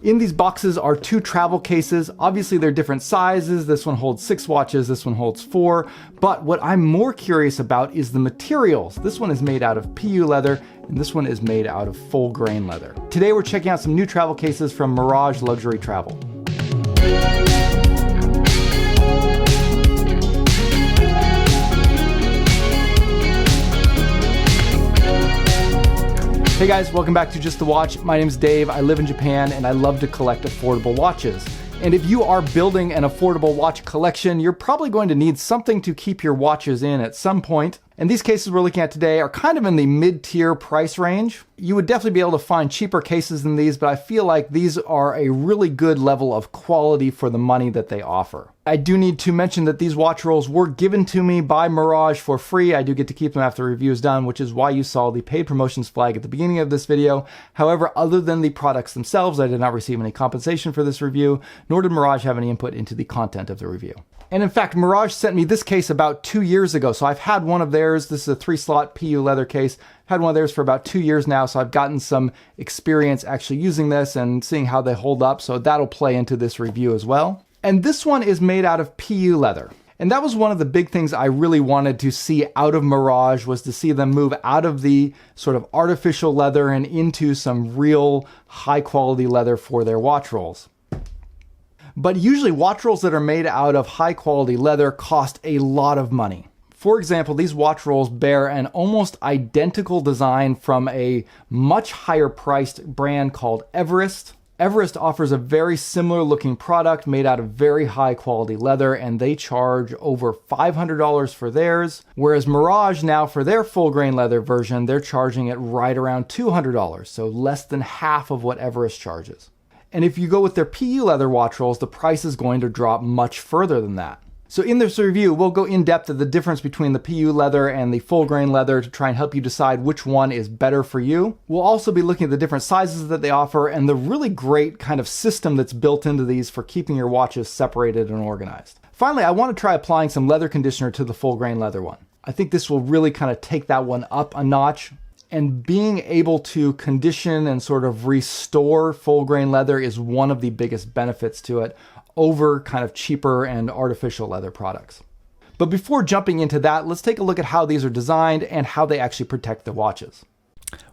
In these boxes are 2 travel cases. Obviously they're different sizes. This one holds 6 watches, this one holds 4. But what I'm more curious about is the materials. This one is made out of PU leather, and this one is made out of full grain leather. Today we're checking out some new travel cases from Mirage Luxury Travel. Hey guys, welcome back to Just the Watch. My name's Dave. I live in Japan and I love to collect affordable watches. And if you are building an affordable watch collection, you're probably going to need something to keep your watches in at some point. And these cases we're looking at today are kind of in the mid-tier price range. You would definitely be able to find cheaper cases than these, but I feel like these are a really good level of quality for the money that they offer. I do need to mention that these watch rolls were given to me by Mirage for free. I do get to keep them after the review is done, which is why you saw the paid promotions flag at the beginning of this video. However, other than the products themselves, I did not receive any compensation for this review, nor did Mirage have any input into the content of the review. And in fact, Mirage sent me this case about 2 years ago. So I've had one of theirs. This is a 3-slot PU leather case. Had one of theirs for about 2 years now. So I've gotten some experience actually using this and seeing how they hold up. So that'll play into this review as well. And this one is made out of PU leather. And that was one of the big things I really wanted to see out of Mirage, was to see them move out of the sort of artificial leather and into some real high quality leather for their watch rolls. But usually watch rolls that are made out of high quality leather cost a lot of money. For example, these watch rolls bear an almost identical design from a much higher priced brand called Everest. Everest offers a very similar looking product made out of very high quality leather, and they charge over $500 for theirs. Whereas Mirage now, for their full grain leather version, they're charging it right around $200, so less than half of what Everest charges. And if you go with their PU leather watch rolls, the price is going to drop much further than that. So in this review, we'll go in depth at the difference between the PU leather and the full grain leather to try and help you decide which one is better for you. We'll also be looking at the different sizes that they offer and the really great kind of system that's built into these for keeping your watches separated and organized. Finally, I want to try applying some leather conditioner to the full grain leather one. I think this will really kind of take that one up a notch. And being able to condition and sort of restore full grain leather is one of the biggest benefits to it over kind of cheaper and artificial leather products. But before jumping into that, let's take a look at how these are designed and how they actually protect the watches.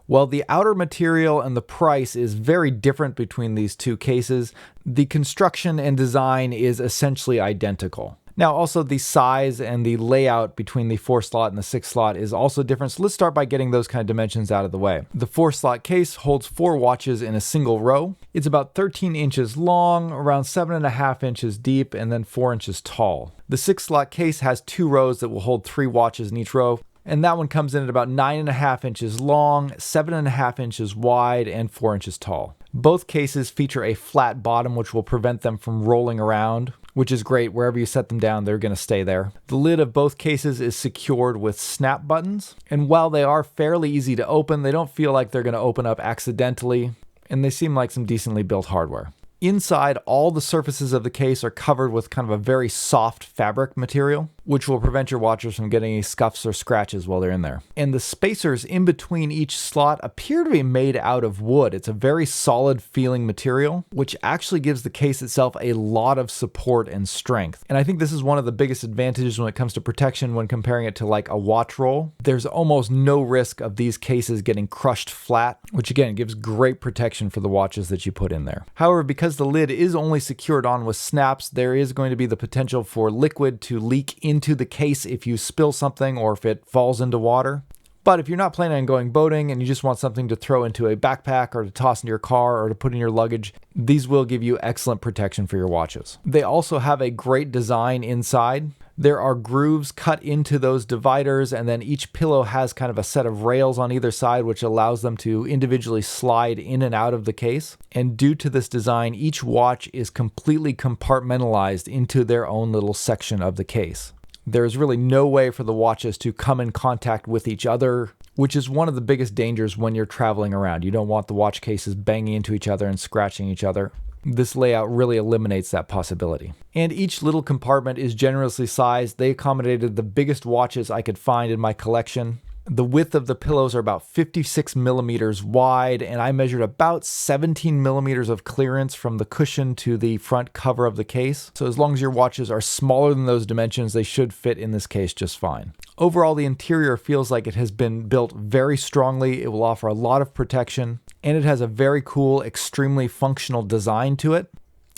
Well, the outer material and the price is very different between these two cases. The construction and design is essentially identical. Now, also the size and the layout between the 4-slot and the 6-slot is also different. So let's start by getting those kind of dimensions out of the way. The 4-slot case holds 4 watches in a single row. It's about 13 inches long, around 7.5 inches deep, and then 4 inches tall. The 6-slot case has 2 rows that will hold 3 watches in each row. And that one comes in at about 9.5 inches long, 7.5 inches wide, and 4 inches tall. Both cases feature a flat bottom, which will prevent them from rolling around, which is great. Wherever you set them down, they're going to stay there. The lid of both cases is secured with snap buttons. And while they are fairly easy to open, they don't feel like they're going to open up accidentally. And they seem like some decently built hardware. Inside, all the surfaces of the case are covered with kind of a very soft fabric material, which will prevent your watches from getting any scuffs or scratches while they're in there. And the spacers in between each slot appear to be made out of wood. It's a very solid feeling material, which actually gives the case itself a lot of support and strength. And I think this is one of the biggest advantages when it comes to protection when comparing it to like a watch roll. There's almost no risk of these cases getting crushed flat, which again gives great protection for the watches that you put in there. However, because the lid is only secured on with snaps, there is going to be the potential for liquid to leak into the case if you spill something or if it falls into water. But if you're not planning on going boating and you just want something to throw into a backpack or to toss into your car or to put in your luggage, these will give you excellent protection for your watches. They also have a great design inside. There are grooves cut into those dividers, and then each pillow has kind of a set of rails on either side, which allows them to individually slide in and out of the case. And due to this design, each watch is completely compartmentalized into their own little section of the case. There's really no way for the watches to come in contact with each other, which is one of the biggest dangers when you're traveling around. You don't want the watch cases banging into each other and scratching each other. This layout really eliminates that possibility. And each little compartment is generously sized. They accommodated the biggest watches I could find in my collection. The width of the pillows are about 56 millimeters wide, and I measured about 17 millimeters of clearance from the cushion to the front cover of the case. So as long as your watches are smaller than those dimensions, they should fit in this case just fine. Overall, the interior feels like it has been built very strongly. It will offer a lot of protection, and it has a very cool, extremely functional design to it.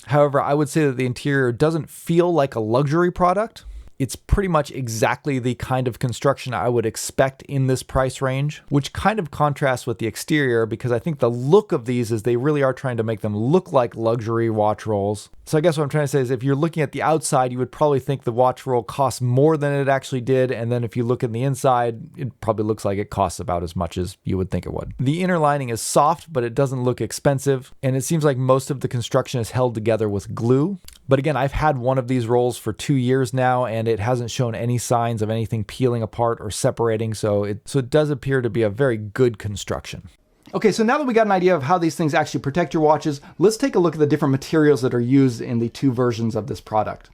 However, I would say that the interior doesn't feel like a luxury product. It's pretty much exactly the kind of construction I would expect in this price range, which kind of contrasts with the exterior because I think the look of these is they really are trying to make them look like luxury watch rolls. So I guess what I'm trying to say is if you're looking at the outside, you would probably think the watch roll costs more than it actually did. And then if you look at the inside, it probably looks like it costs about as much as you would think it would. The inner lining is soft, but it doesn't look expensive. And it seems like most of the construction is held together with glue. But again, I've had one of these rolls for 2 years now, and it hasn't shown any signs of anything peeling apart or separating, so it does appear to be a very good construction. Okay, so now that we got an idea of how these things actually protect your watches, let's take a look at the different materials that are used in the two versions of this product.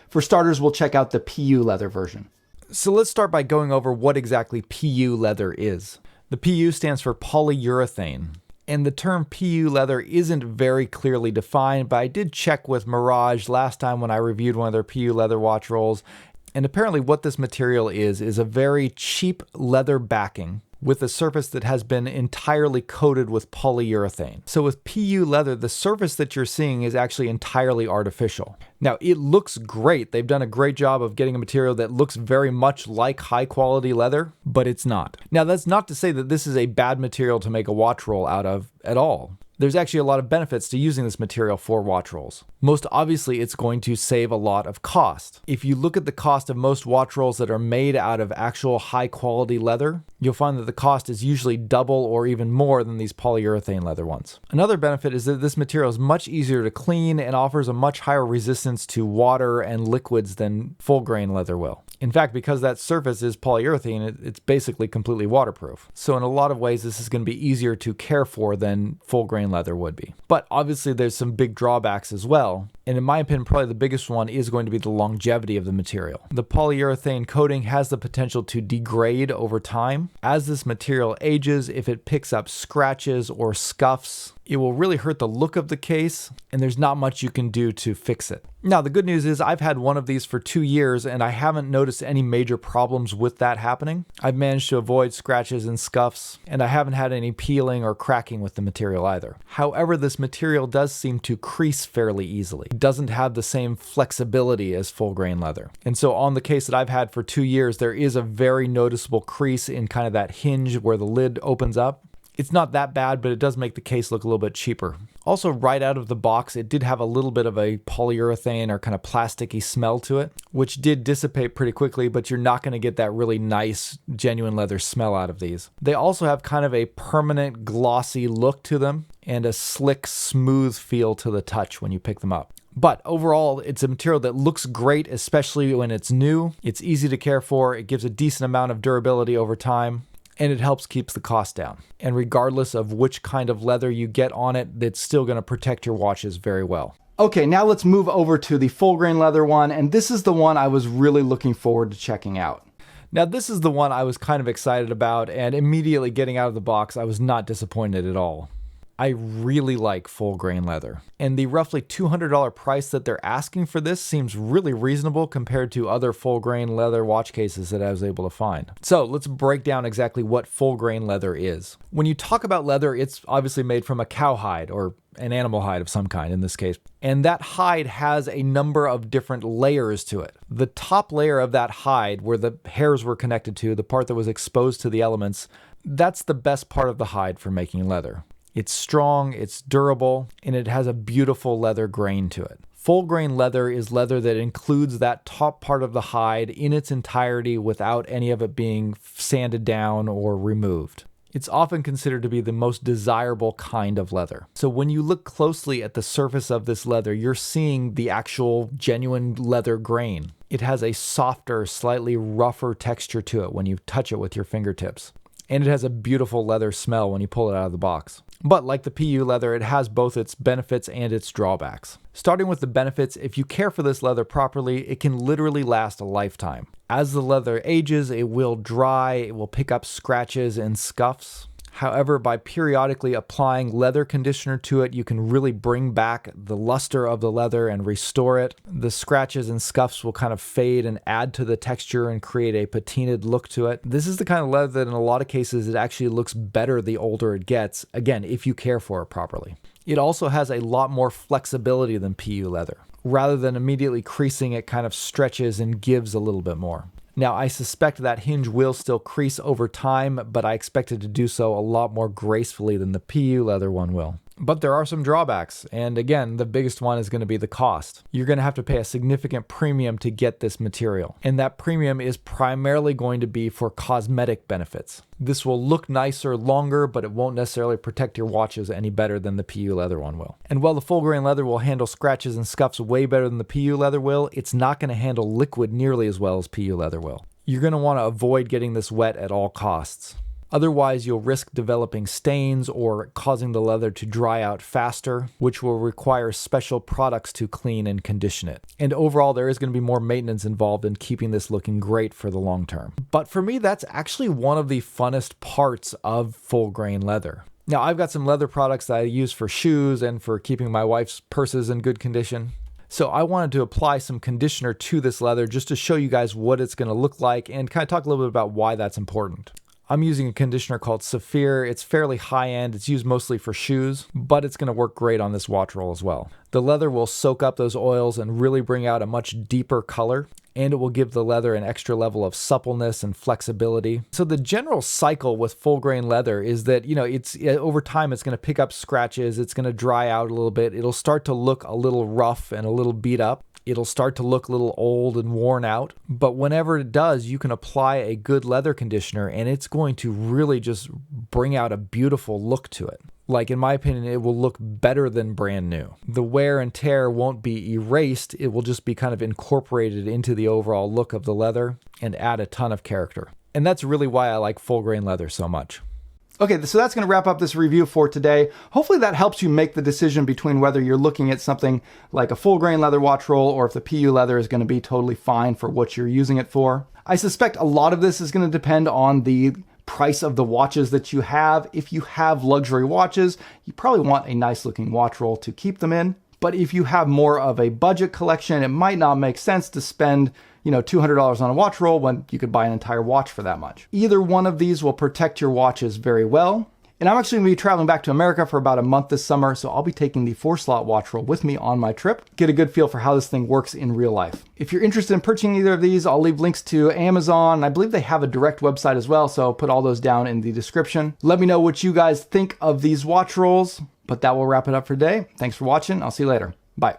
For starters, we'll check out the PU leather version. So let's start by going over what exactly PU leather is. The PU stands for polyurethane. And the term PU leather isn't very clearly defined, but I did check with Mirage last time when I reviewed one of their PU leather watch rolls. And apparently what this material is a very cheap leather backing with a surface that has been entirely coated with polyurethane. So with PU leather, the surface that you're seeing is actually entirely artificial. Now, it looks great. They've done a great job of getting a material that looks very much like high quality leather, but it's not. Now, that's not to say that this is a bad material to make a watch roll out of at all. There's actually a lot of benefits to using this material for watch rolls. Most obviously, it's going to save a lot of cost. If you look at the cost of most watch rolls that are made out of actual high quality leather, you'll find that the cost is usually double or even more than these polyurethane leather ones. Another benefit is that this material is much easier to clean and offers a much higher resistance to water and liquids than full grain leather will. In fact, because that surface is polyurethane, it's basically completely waterproof. So in a lot of ways, this is going to be easier to care for than full grain leather would be. But obviously there's some big drawbacks as well. And in my opinion, probably the biggest one is going to be the longevity of the material. The polyurethane coating has the potential to degrade over time. As this material ages, if it picks up scratches or scuffs, it will really hurt the look of the case, and there's not much you can do to fix it. Now, the good news is I've had one of these for 2 years, and I haven't noticed any major problems with that happening. I've managed to avoid scratches and scuffs, and I haven't had any peeling or cracking with the material either. However, this material does seem to crease fairly easily. It doesn't have the same flexibility as full grain leather. And so on the case that I've had for 2 years, there is a very noticeable crease in kind of that hinge where the lid opens up. It's not that bad, but it does make the case look a little bit cheaper. Also, right out of the box, it did have a little bit of a polyurethane or kind of plasticky smell to it, which did dissipate pretty quickly, but you're not going to get that really nice, genuine leather smell out of these. They also have kind of a permanent glossy look to them and a slick, smooth feel to the touch when you pick them up. But overall, it's a material that looks great, especially when it's new. It's easy to care for. It gives a decent amount of durability over time. And it helps keep the cost down. And regardless of which kind of leather you get on it, it's still going to protect your watches very well. Okay, now let's move over to the full grain leather one, and this is the one I was really looking forward to checking out. Now, this is the one I was kind of excited about, and immediately getting out of the box, I was not disappointed at all. I really like full grain leather, and the roughly $200 price that they're asking for this seems really reasonable compared to other full grain leather watch cases that I was able to find. So let's break down exactly what full grain leather is. When you talk about leather, it's obviously made from a cowhide or an animal hide of some kind in this case. And that hide has a number of different layers to it. The top layer of that hide, where the hairs were connected to, the part that was exposed to the elements, that's the best part of the hide for making leather. It's strong, it's durable, and it has a beautiful leather grain to it. Full grain leather is leather that includes that top part of the hide in its entirety without any of it being sanded down or removed. It's often considered to be the most desirable kind of leather. So when you look closely at the surface of this leather, you're seeing the actual genuine leather grain. It has a softer, slightly rougher texture to it when you touch it with your fingertips. And it has a beautiful leather smell when you pull it out of the box. But like the PU leather, it has both its benefits and its drawbacks. Starting with the benefits, if you care for this leather properly, it can literally last a lifetime. As the leather ages, it will dry, it will pick up scratches and scuffs. However, by periodically applying leather conditioner to it, you can really bring back the luster of the leather and restore it. The scratches and scuffs will kind of fade and add to the texture and create a patinaed look to it. This is the kind of leather that in a lot of cases, it actually looks better the older it gets, again, if you care for it properly. It also has a lot more flexibility than PU leather. Rather than immediately creasing, it kind of stretches and gives a little bit more. Now, I suspect that hinge will still crease over time, but I expect it to do so a lot more gracefully than the PU leather one will. But there are some drawbacks, and again, the biggest one is going to be the cost. You're going to have to pay a significant premium to get this material, and that premium is primarily going to be for cosmetic benefits. This will look nicer longer, but it won't necessarily protect your watches any better than the PU leather one will. And while the full grain leather will handle scratches and scuffs way better than the PU leather will, it's not going to handle liquid nearly as well as PU leather will. You're going to want to avoid getting this wet at all costs. Otherwise, you'll risk developing stains or causing the leather to dry out faster, which will require special products to clean and condition it. And overall, there is going to be more maintenance involved in keeping this looking great for the long term. But for me, that's actually one of the funnest parts of full grain leather. Now, I've got some leather products that I use for shoes and for keeping my wife's purses in good condition. So I wanted to apply some conditioner to this leather just to show you guys what it's going to look like and kind of talk a little bit about why that's important. I'm using a conditioner called Saphir. It's fairly high-end. It's used mostly for shoes, but it's going to work great on this watch roll as well. The leather will soak up those oils and really bring out a much deeper color, and it will give the leather an extra level of suppleness and flexibility. So the general cycle with full grain leather is that, it's over time it's going to pick up scratches, it's going to dry out a little bit, it'll start to look a little rough and a little beat up. It'll start to look a little old and worn out, but whenever it does, you can apply a good leather conditioner and it's going to really just bring out a beautiful look to it. Like, in my opinion, it will look better than brand new. The wear and tear won't be erased, it will just be kind of incorporated into the overall look of the leather and add a ton of character. And that's really why I like full grain leather so much. Okay, so that's going to wrap up this review for today. Hopefully that helps you make the decision between whether you're looking at something like a full grain leather watch roll or if the PU leather is going to be totally fine for what you're using it for. I suspect a lot of this is going to depend on the price of the watches that you have. If you have luxury watches, you probably want a nice looking watch roll to keep them in. But if you have more of a budget collection, it might not make sense to spend $200 on a watch roll when you could buy an entire watch for that much. Either one of these will protect your watches very well. And I'm actually going to be traveling back to America for about a month this summer, so I'll be taking the 4-slot watch roll with me on my trip. Get a good feel for how this thing works in real life. If you're interested in purchasing either of these, I'll leave links to Amazon. I believe they have a direct website as well, so I'll put all those down in the description. Let me know what you guys think of these watch rolls, but that will wrap it up for today. Thanks for watching. I'll see you later. Bye.